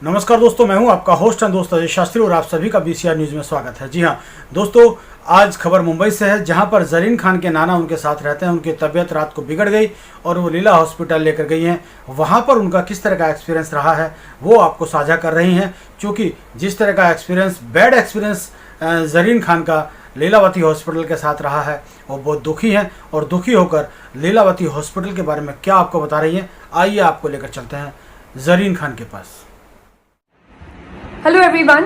नमस्कार दोस्तों, मैं हूं आपका होस्ट एंड दोस्त अजय शास्त्री और आप सभी का बीसीआर न्यूज में स्वागत है। जी हां दोस्तों, आज खबर मुंबई से है, जहां पर जरीन खान के नाना उनके साथ रहते हैं। उनकी तबीयत रात को बिगड़ गई और वो लीला हॉस्पिटल लेकर गई हैं। वहां पर उनका किस तरह का एक्सपीरियंस रहा है वो आपको साझा कर रही हैं, क्योंकि जिस तरह का experience, bad experience Zareen Khan का लीलावती हॉस्पिटल के साथ रहा है, वो बहुत दुखी हैं और दुखी होकर लीलावती हॉस्पिटल के बारे में क्या आपको बता रही हैं। आइए आपको लेकर चलते हैं जरीन खान के पास। हेलो एवरीवन,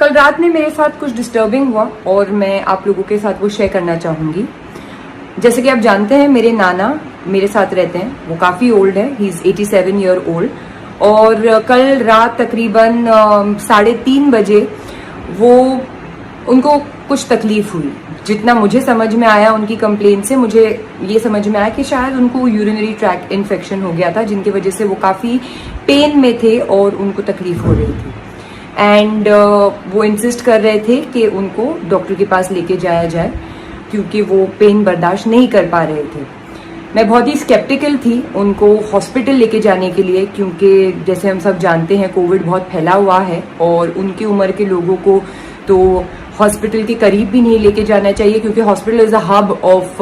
कल रात में मेरे साथ कुछ डिस्टर्बिंग हुआ और मैं आप लोगों के साथ वो शेयर करना चाहूँगी। जैसे कि आप जानते हैं, मेरे नाना मेरे साथ रहते हैं। वो काफ़ी ओल्ड है, ही इज़ 87 ईयर ओल्ड। और कल रात तकरीबन 3:30 बजे उनको कुछ तकलीफ हुई। जितना मुझे समझ में आया उनकी कंप्लेंट से, मुझे ये समझ में आया कि शायद उनको यूरिनरी ट्रैक्ट इन्फेक्शन हो गया था, जिनकी वजह से वो काफ़ी पेन में थे और उनको तकलीफ हो रही थी। एंड वो इंसिस्ट कर रहे थे कि उनको डॉक्टर के पास लेके जाया जाए, क्योंकि वो पेन बर्दाश्त नहीं कर पा रहे थे। मैं बहुत ही स्केप्टिकल थी उनको हॉस्पिटल लेके जाने के लिए, क्योंकि जैसे हम सब जानते हैं कोविड बहुत फैला हुआ है और उनकी उम्र के लोगों को तो हॉस्पिटल के करीब भी नहीं लेके जाना चाहिए, क्योंकि hospital is a hub of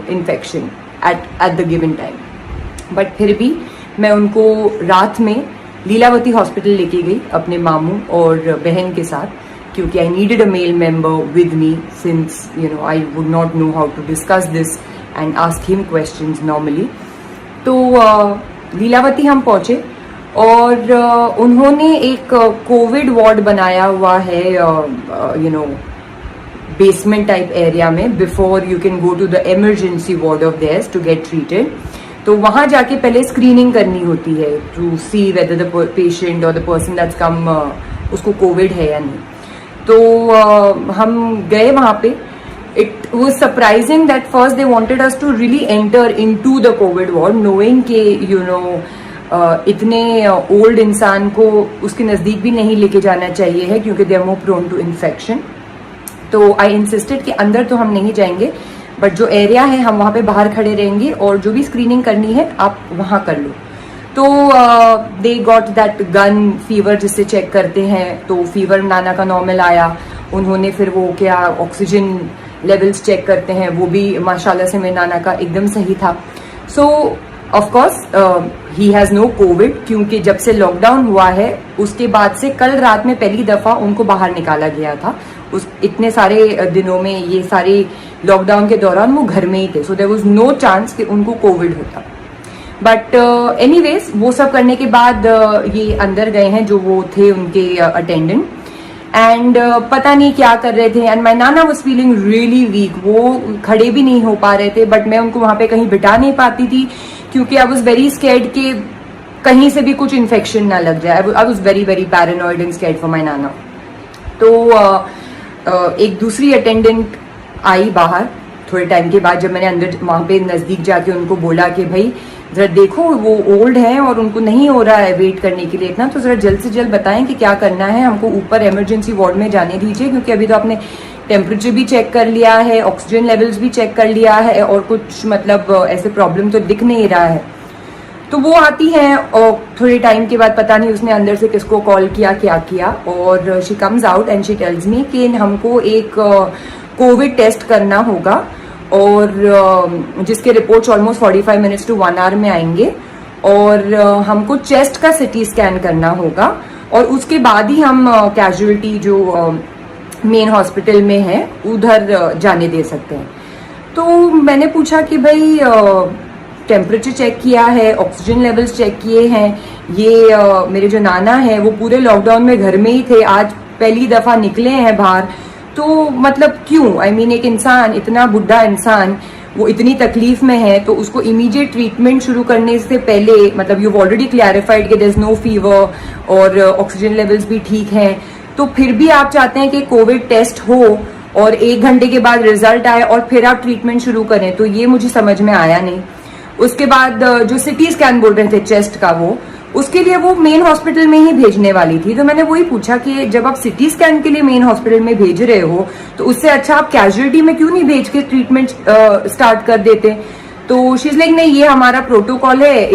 infection at the given time. But फिर भी मैं उनको रात में लीलावती हॉस्पिटल लेके गई अपने मामू और बहन के साथ, क्योंकि I needed a male member with me, since I would not know how to discuss this and ask him questions normally. तो लीलावती हम पहुंचे और उन्होंने एक कोविड वार्ड बनाया हुआ है बेसमेंट टाइप एरिया में, before you can go to the emergency ward of there's to get treated. तो वहां जाके पहले स्क्रीनिंग करनी होती है to see whether the patient और द पर्सन दैट्स कम उसको कोविड है या नहीं। तो हम गए वहां पे। It was surprising that first they wanted us to really enter in to the covid ward, knowing के इतने ओल्ड इंसान को उसके नज़दीक भी नहीं लेके जाना चाहिए है, क्योंकि they are more prone to infection. तो आई इंसिस्टेड कि अंदर तो हम नहीं जाएंगे, बट जो एरिया है हम वहाँ पे बाहर खड़े रहेंगे और जो भी स्क्रीनिंग करनी है आप वहाँ कर लो। तो they got that gun fever जिससे चेक करते हैं, तो फीवर नाना का नॉर्मल आया। उन्होंने फिर वो क्या ऑक्सीजन लेवल्स चेक करते हैं, वो भी माशाल्लाह से मेरे नाना का एकदम सही था। So of course he has no covid, क्योंकि जब से लॉकडाउन हुआ है उसके बाद से कल रात में पहली दफ़ा उनको बाहर निकाला गया था। उस इतने सारे दिनों में, ये सारे लॉकडाउन के दौरान वो घर में ही थे, so there was no chance कि उनको कोविड होता। बट एनीवेज वो सब करने के बाद ये अंदर गए हैं जो वो थे उनके अटेंडेंट, एंड पता नहीं क्या कर रहे थे। And my Nana was feeling really weak, वो खड़े भी नहीं हो पा रहे थे, बट मैं उनको वहां पे कहीं बिठा नहीं पाती थी, क्योंकि आई वॉज वेरी स्कैर्ड कि कहीं से भी कुछ इन्फेक्शन ना लग जाए। I was very very paranoid and scared for my नाना। तो एक दूसरी अटेंडेंट आई बाहर थोड़े टाइम के बाद, जब मैंने अंदर वहां पे नजदीक जाके उनको बोला कि भाई जरा देखो वो ओल्ड हैं और उनको नहीं हो रहा है वेट करने के लिए इतना, तो जरा जल्द से जल्द बताएं कि क्या करना है, हमको ऊपर इमरजेंसी वार्ड में जाने दीजिए, क्योंकि अभी तो आपने टेम्परेचर भी चेक कर लिया है, ऑक्सीजन लेवल्स भी चेक कर लिया है और कुछ मतलब ऐसे प्रॉब्लम तो दिख नहीं रहा है। तो वो आती है और थोड़े टाइम के बाद पता नहीं उसने अंदर से किसको कॉल किया, क्या किया, और she comes out and she tells me कि हमको एक कोविड टेस्ट करना होगा, और जिसके reports almost 45 minutes to 1 hour में आएंगे, और हमको चेस्ट का सिटी स्कैन करना होगा, और उसके बाद ही हम कैजुअलिटी जो मेन हॉस्पिटल में है उधर जाने दे सकते हैं। तो मैंने पूछा कि भाई टेम्परेचर चेक किया है, ऑक्सीजन लेवल्स चेक किए हैं, ये मेरे जो नाना है वो पूरे लॉकडाउन में घर में ही थे, आज पहली दफा निकले हैं बाहर, तो मतलब क्यों? आई मीन एक इंसान, इतना बुढ़ा इंसान, वो इतनी तकलीफ में है, तो उसको इमीडिएट ट्रीटमेंट शुरू करने से पहले, मतलब यू ऑलरेडी क्लैरिफाइड कि देयर इज नो फीवर और ऑक्सीजन लेवल्स भी ठीक हैं, तो फिर भी आप चाहते हैं कि कोविड टेस्ट हो और 1 घंटे के बाद रिजल्ट आए और फिर आप ट्रीटमेंट शुरू करें, तो ये मुझे समझ में आया नहीं। उसके बाद जो सिटी स्कैन बोल रहे थे चेस्ट का, वो उसके लिए वो मेन हॉस्पिटल में ही भेजने वाली थी। तो मैंने वही पूछा कि जब आप सिटी स्कैन के लिए मेन हॉस्पिटल में भेज रहे हो, तो उससे अच्छा आप कैजुअलिटी में क्यों नहीं भेज के ट्रीटमेंट स्टार्ट कर देते। तो शी इज लाइक नहीं, ये हमारा प्रोटोकॉल है,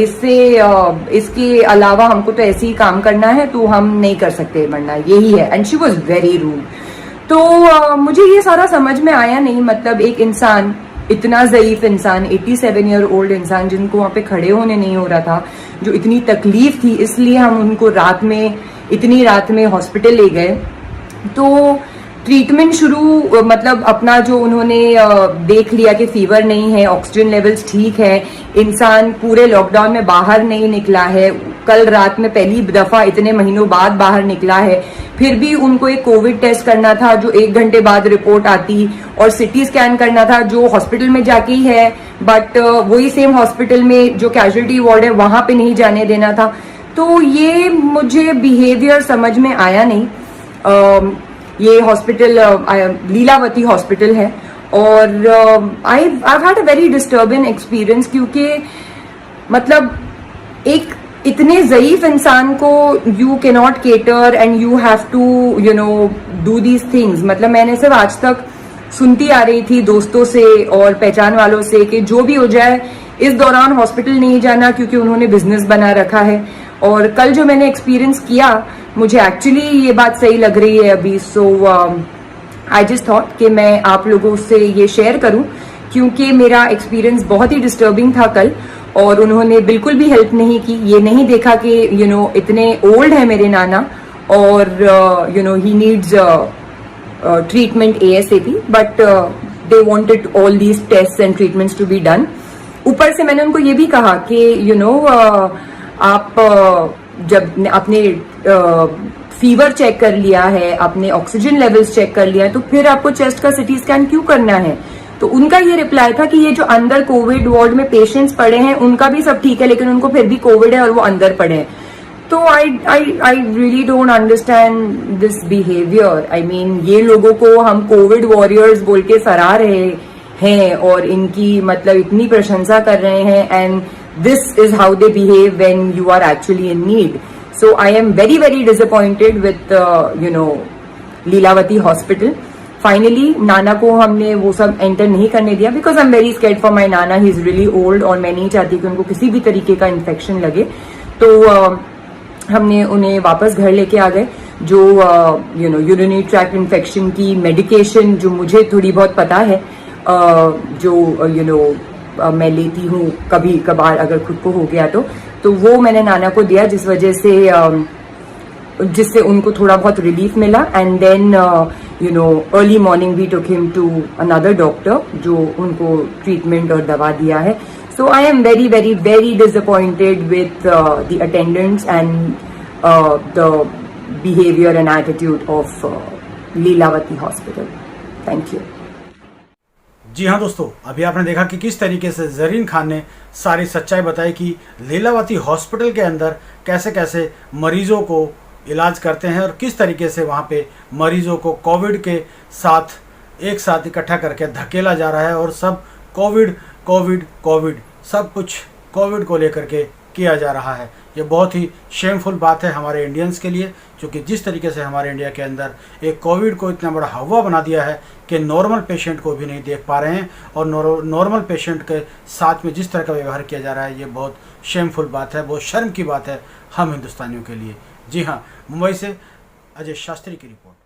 इसके अलावा हमको तो ऐसे ही काम करना है, तो हम नहीं कर सकते वरना यही है। And she was very rude. तो मुझे ये सारा समझ में आया नहीं, मतलब एक इंसान, इतना ज़ईफ इंसान, 87 ईयर ओल्ड इंसान, जिनको वहाँ पे खड़े होने नहीं हो रहा था, जो इतनी तकलीफ थी, इसलिए हम उनको इतनी रात में हॉस्पिटल ले गए। तो ट्रीटमेंट शुरू, मतलब अपना जो उन्होंने देख लिया कि फीवर नहीं है, ऑक्सीजन लेवल्स ठीक है, इंसान पूरे लॉकडाउन में बाहर नहीं निकला है, कल रात में पहली दफा इतने महीनों बाद बाहर निकला है, फिर भी उनको एक कोविड टेस्ट करना था जो 1 घंटे बाद रिपोर्ट आती, और सिटी स्कैन करना था जो हॉस्पिटल में जाके ही है, बट वही सेम हॉस्पिटल में जो कैजुअलिटी वार्ड है वहां पे नहीं जाने देना था। तो ये मुझे बिहेवियर समझ में आया नहीं। ये हॉस्पिटल लीलावती हॉस्पिटल है, और I had a very disturbing experience, क्योंकि मतलब एक इतने ज़ईफ इंसान को you can not cater and you have to do these things. मतलब मैंने सिर्फ आज तक सुनती आ रही थी दोस्तों से और पहचान वालों से कि जो भी हो जाए इस दौरान हॉस्पिटल नहीं जाना, क्योंकि उन्होंने बिजनेस बना रखा है। और कल जो मैंने एक्सपीरियंस किया, मुझे एक्चुअली ये बात सही लग रही है अभी। सो आई जस्ट थॉट कि मैं आप लोगों से ये शेयर करूं, क्योंकि मेरा एक्सपीरियंस बहुत ही डिस्टर्बिंग था कल, और उन्होंने बिल्कुल भी हेल्प नहीं की। ये नहीं देखा कि इतने ओल्ड है मेरे नाना, और he needs treatment ASAP, but they wanted all these test and treatments to be done. ऊपर से मैंने उनको ये भी कहा कि आप जब अपने फीवर चेक कर लिया है, अपने ऑक्सीजन लेवल्स चेक कर लिया है, तो फिर आपको चेस्ट का सिटी स्कैन क्यों करना है? तो उनका ये रिप्लाई था कि ये जो अंदर कोविड वार्ड में पेशेंट्स पड़े हैं उनका भी सब ठीक है, लेकिन उनको फिर भी कोविड है और वो अंदर पड़े हैं। तो I really don't understand this behaviour. I mean, ये लोगों को हम कोविड वॉरियर्स बोल के सराह रहे हैं और इनकी मतलब इतनी प्रशंसा कर रहे हैं, and this is how they behave when you are actually in need. So I am very very disappointed with Lilavati hospital. Finally नाना को हमने वो सब एंटर नहीं करने दिया, because I am very scared for my नाना, ही इज रियली ओल्ड, और मैं नहीं चाहती कि उनको किसी भी तरीके का इन्फेक्शन लगे। तो हमने उन्हें वापस घर लेके आ गए। जो यूरिनरी ट्रैक्ट इन्फेक्शन की मेडिकेशन जो मुझे थोड़ी बहुत पता है, जो मैं लेती हूँ कभी कभार अगर खुद को हो गया तो वो मैंने नाना को दिया, जिस वजह से जिससे उनको थोड़ा बहुत रिलीफ मिला। And then early morning we took him to another doctor जो उनको ट्रीटमेंट और दवा दिया है। So I am very very very disappointed with the attendants and the behaviour and attitude of Lilavati hospital. Thank you. जी हाँ दोस्तों, अभी आपने देखा कि किस तरीके से ज़रीन खान ने सारी सच्चाई बताई कि लीलावती हॉस्पिटल के अंदर कैसे कैसे मरीजों को इलाज करते हैं और किस तरीके से वहाँ पे मरीजों को कोविड के साथ एक साथ इकट्ठा करके धकेला जा रहा है, और सब कोविड कोविड कोविड सब कुछ कोविड को लेकर के किया जा रहा है। ये बहुत ही शेमफुल बात है हमारे इंडियंस के लिए, क्योंकि जिस तरीके से हमारे इंडिया के अंदर एक कोविड को इतना बड़ा हवा बना दिया है कि नॉर्मल पेशेंट को भी नहीं देख पा रहे हैं, और नॉर्मल पेशेंट के साथ में जिस तरह का व्यवहार किया जा रहा है, ये बहुत शेमफुल बात है, बहुत शर्म की बात है हम हिंदुस्तानियों के लिए। जी हाँ, मुंबई से अजय शास्त्री की रिपोर्ट।